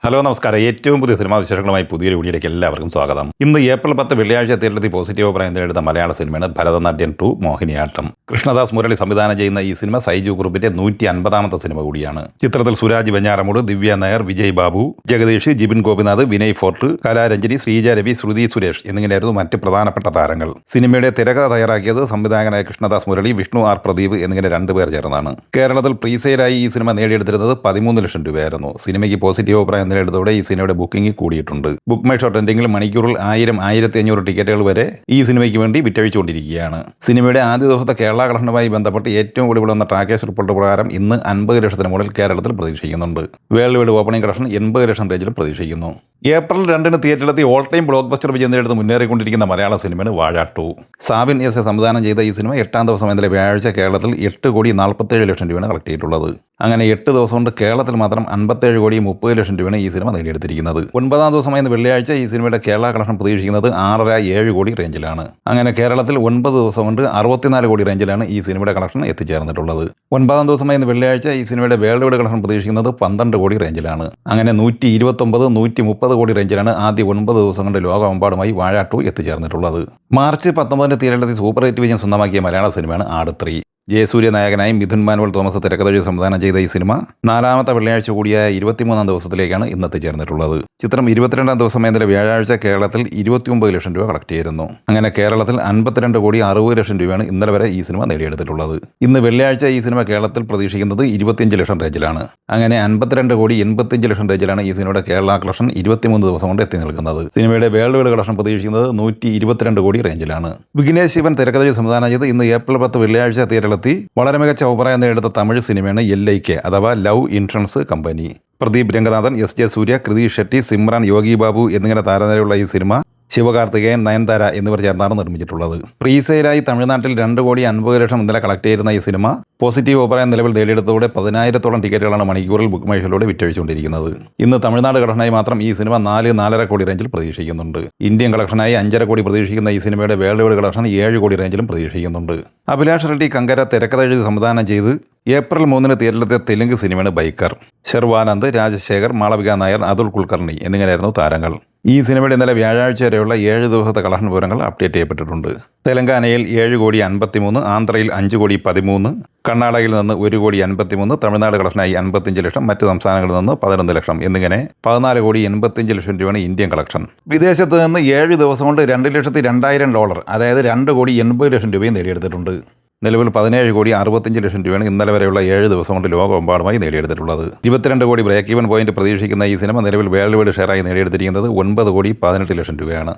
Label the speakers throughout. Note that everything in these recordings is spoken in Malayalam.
Speaker 1: ഹലോ നമസ്കാരം. ഏറ്റവും പുതിയ സിനിമാ വിശേഷങ്ങളുമായി പുതിയൊരു വീഡിയോയിലേക്ക് എല്ലാവർക്കും സ്വാഗതം. ഇന്ന് ഏപ്രിൽ 10 വെള്ളിയാഴ്ച തിയേറ്ററിൽ പോസിറ്റീവ് അഭിപ്രായം നേടുന്ന മലയാള സിനിമയാണ് ഭരതനാട്യം 2 മോഹിനിയാട്ടം. കൃഷ്ണദാസ് മുരളി സംവിധാനം ചെയ്യുന്ന ഈ സിനിമ സൈജു ഗ്രൂപ്പിന്റെ 150ാമത്തെ സിനിമ കൂടിയാണ്. ചിത്രത്തിൽ സുരാജ് വെഞ്ഞാറമൂട്, ദിവ്യ നായർ, വിജയ് ബാബു, ജഗദീഷ്, ജിബിൻ ഗോപിനാഥ്, വിനയ് ഫോർട്ട്, കലാരഞ്ജനി, ശ്രീജ രവി, ശ്രുതി സുരേഷ് എന്നിങ്ങനെയായിരുന്നു മറ്റ് പ്രധാനപ്പെട്ട താരങ്ങൾ. സിനിമയുടെ തിരക്കഥ തയ്യാറാക്കിയത് സംവിധായകനായ കൃഷ്ണദാസ് മുരളി, വിഷ്ണു ആർ പ്രദീപ് എന്നിങ്ങനെ രണ്ടുപേർ ചേർന്നാണ്. കേരളത്തിൽ പ്രീസെയിലായി ഈ സിനിമ നേടിയെടുത്തിരുന്നത് 13 ലക്ഷം രൂപയായിരുന്നു. സിനിമയ്ക്ക് പോസിറ്റീവ് അഭിപ്രായം നേടിയതോടെ ഈ സിനിമയുടെ ബുക്കിംഗ് കൂടിയിട്ടുണ്ട്. ബുക്ക് മൈ ഷോ ട്രെൻഡിംഗിൽ മണിക്കൂറിൽ 1000-1500 ടിക്കറ്റുകൾ വരെ ഈ സിനിമയ്ക്ക് വേണ്ടി വിറ്റഴിച്ചുകൊണ്ടിരിക്കുകയാണ്. സിനിമയുടെ ആദ്യ ദിവസത്തെ കേരള കളക്ഷനുമായി ബന്ധപ്പെട്ട് ഏറ്റവും കൂടുതൽ വന്ന ട്രാക്കേഴ്സ് റിപ്പോർട്ട് പ്രകാരം ഇന്ന് 50 ലക്ഷത്തിന് മുകളിൽ കേരളത്തിൽ പ്രതീക്ഷിക്കുന്നുണ്ട്. വേൾഡ് വൈഡ് ഓപ്പണിംഗ് കളക്ഷൻ 80 ലക്ഷം റേഞ്ചിൽ പ്രതീക്ഷിക്കുന്നു. ഏപ്രിൽ 2 തിയേറ്ററിലെത്തി ഓൾ ടൈം ബ്ലോക്ക് ബസ്റ്റർ വിജയം നേടുന്ന മുന്നേറിക്കൊണ്ടിരിക്കുന്ന മലയാള സിനിമയാണ് വാഴ 2. സാബിൻ എസ് സംവിധാനം ചെയ്ത ഈ സിനിമ 8ാം ദിവസം ഇന്നലെ വ്യാഴാഴ്ച കേരളത്തിൽ 8,47 ലക്ഷം രൂപയാണ് കളക്ട് ചെയ്തിട്ടുള്ളത്. അങ്ങനെ 8 ദിവസം കൊണ്ട് കേരളത്തിൽ മാത്രം 57,30 ലക്ഷം രൂപയാണ് ഈ സിനിമ നേടിയെടുത്തിരിക്കുന്നത്. 9ാം ദിവസമായിരുന്ന വെള്ളിയാഴ്ച ഈ സിനിമയുടെ കേരള കളക്ഷൻ പ്രതീക്ഷിക്കുന്നത് 6.5-7 കോടി റേഞ്ചിലാണ്. അങ്ങനെ കേരളത്തിൽ 9 ദിവസം കൊണ്ട് 64 കോടി റേഞ്ചിലാണ് ഈ സിനിമയുടെ കളക്ഷൻ എത്തിച്ചേർന്നിട്ടുള്ളത്. 9ാം ദിവസമായിരുന്ന വെള്ളിയാഴ്ച ഈ സിനിമയുടെ വേൾഡ് വൈഡ് കളക്ഷൻ പ്രതീക്ഷിക്കുന്നത് 12 കോടി റേഞ്ചിലാണ്. അങ്ങനെ 129-130 കോടി റേഞ്ചിലാണ് ആദ്യ 9 ദിവസം കൊണ്ട് ലോകമെമ്പാടുമായി വാഴ 2 എത്തിച്ചേർന്നിട്ടുള്ളത്. മാർച്ച് 19 തിയേറ്ററിലെത്തി സൂപ്പർ ഹിറ്റ് വിജയം സ്വന്തമാക്കിയ മലയാള സിനിമയാണ് ആട് 3. ജയസൂര്യ നായകനായി മിഥുൻ മാനുവൽ തോമസ് തിരക്കഥ സംവിധാനം ചെയ്ത ഈ സിനിമ 4ാമത്തെ വെള്ളിയാഴ്ച കൂടിയായ 23ാം ദിവസത്തിലേക്കാണ് ഇന്നെത്തിച്ചേർന്നിട്ടുള്ളത്. ചിത്രം 22ാം ദിവസം ഇന്നലെ വ്യാഴാഴ്ച കേരളത്തിൽ 29 ലക്ഷം രൂപ കളക്ട് ചെയ്തിരുന്നു. അങ്ങനെ കേരളത്തിൽ 52,60 ലക്ഷം രൂപയാണ് ഇന്നലെ വരെ ഈ സിനിമ നേടിയെടുത്തിട്ടുള്ളത്. ഇന്ന് വെള്ളിയാഴ്ച ഈ സിനിമ കേരളത്തിൽ പ്രതീക്ഷിക്കുന്നത് 25 ലക്ഷം റേഞ്ചിലാണ്. അങ്ങനെ 52,85 ലക്ഷം റേഞ്ചിലാണ് ഈ സിനിമയുടെ കേരള കളക്ഷൻ 23 ദിവസം കൊണ്ട് എത്തി നിൽക്കുന്നത്. സിനിമയുടെ വേൾഡ് വൈഡ് കളക്ഷൻ പ്രതീക്ഷിക്കുന്നത് 122 കോടി റേഞ്ചിലാണ്. വിഘ്നേഷ് ശിവൻ തിരക്കഥ സംവിധാനം ചെയ്ത് ഇന്ന് ഏപ്രിൽ 10 വെള്ളിയാഴ്ച തിയേറ്ററിൽ വളരെ മികച്ച അഭിപ്രായം നേടിയെടുത്ത തമിഴ് സിനിമയാണ് LIK അഥവാ love insurance company. Pradeep Ranganathan, SJ സൂര്യ, കൃതി ഷെട്ടി, സിമ്രാൻ, യോഗി ബാബു എന്നിങ്ങനെ താരനിരയുള്ള ഈ സിനിമ ശിവകാർത്തികേയൻ, നയൻതാര എന്നിവർ ചേർന്നാണ് നിർമ്മിച്ചിട്ടുള്ളത്. പ്രീസെയിലായി തമിഴ്നാട്ടിൽ 2,50 ലക്ഷം ഇന്നലെ കളക്ട് ചെയ്യുന്ന ഈ സിനിമ പോസിറ്റീവ് അഭിപ്രായം നിലവിൽ നേടിയെടുത്തതോടെ 10,000-ഓളം ടിക്കറ്റുകളാണ് മണിക്കൂറിൽ ബുക്ക് മൈ ഷോയിലൂടെ വിറ്റഴിച്ചുകൊണ്ടിരിക്കുന്നത്. ഇന്ന് തമിഴ്നാട് കളക്ഷനായി മാത്രം ഈ സിനിമ 4-4.5 കോടി റേഞ്ചിൽ പ്രതീക്ഷിക്കുന്നുണ്ട്. ഇന്ത്യൻ കളക്ഷനായി 5.5 കോടി പ്രതീക്ഷിക്കുന്ന ഈ സിനിമയുടെ വേൾഡ് വൈഡ് കളക്ഷൻ 7 കോടി റേഞ്ചിലും പ്രതീക്ഷിക്കുന്നുണ്ട്. അഭിലാഷ് റെഡ്ഡി കങ്കര തിരക്കഥ എഴുതി സംവിധാനം ചെയ്ത് ഏപ്രിൽ 3 തിയേറ്ററിലെത്തിയ തെലുങ്ക് സിനിമയാണ് ബൈക്കർ. ശർവാനന്ദ്, രാജശേഖർ, മാളവിക നായർ, അതുൽ കുൽക്കർണി എന്നിങ്ങനെയായിരുന്നു താരങ്ങൾ. ഈ സിനിമയുടെ ഇന്നലെ വ്യാഴാഴ്ച വരെയുള്ള 7 ദിവസത്തെ കളക്ഷൻ വിവരങ്ങൾ അപ്ഡേറ്റ് ചെയ്യപ്പെട്ടിട്ടുണ്ട്. തെലങ്കാനയിൽ 7,53,00,000, ആന്ധ്രയിൽ 5,13,00,000, കർണാടകയിൽ നിന്ന് 1,53,00,000, തമിഴ്നാട് കളക്ഷനായി 55 ലക്ഷം, മറ്റ് സംസ്ഥാനങ്ങളിൽ നിന്ന് 11 ലക്ഷം എന്നിങ്ങനെ 14,85 ലക്ഷം രൂപയാണ് ഇന്ത്യൻ കളക്ഷൻ. വിദേശത്ത് നിന്ന് 7 ദിവസം കൊണ്ട് $2,02,000 അതായത് 2,80 ലക്ഷം രൂപയും നേടിയെടുത്തിട്ടുണ്ട്. നിലവിൽ 17,65 ലക്ഷം രൂപയാണ് ഇന്നലെ വരെയുള്ള 7 ദിവസം കൊണ്ട് ലോകമെമ്പാടുമായി നേടിയെടുത്തിട്ടുള്ളത്. 22 കോടി ബ്രേക്ക് ഈവൻ പോയിന്റ് പ്രതീക്ഷിക്കുന്ന ഈ സിനിമ നിലവിൽ വേൾഡ് വൈഡ് ഷെയറായി നേടിയെടുത്തിരിക്കുന്നത് 9,18 ലക്ഷം രൂപയാണ്.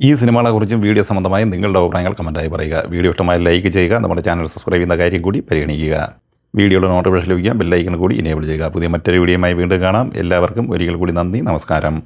Speaker 1: ഈ സിനിമകളെക്കുറിച്ചും വീഡിയോ സംബന്ധമായും നിങ്ങളുടെ അഭിപ്രായങ്ങൾ കമൻറ്റായി പറയുക. വീഡിയോ ഇഷ്ടമായി ലൈക്ക് ചെയ്യുക. നമ്മുടെ ചാനൽ സബ്സ്ക്രൈബ് ചെയ്യുന്ന കാര്യം കൂടി പരിഗണിക്കുക. വീഡിയോയുടെ നോട്ടിഫിക്കേഷൻ ലഭിക്കാൻ ബെല്ലൈക്കൺ കൂടി ഇനേബിൾ ചെയ്യുക. പുതിയ മറ്റൊരു വീഡിയോയുമായി വീണ്ടും കാണാം. എല്ലാവർക്കും ഒരിക്കൽ കൂടി നന്ദി, നമസ്കാരം.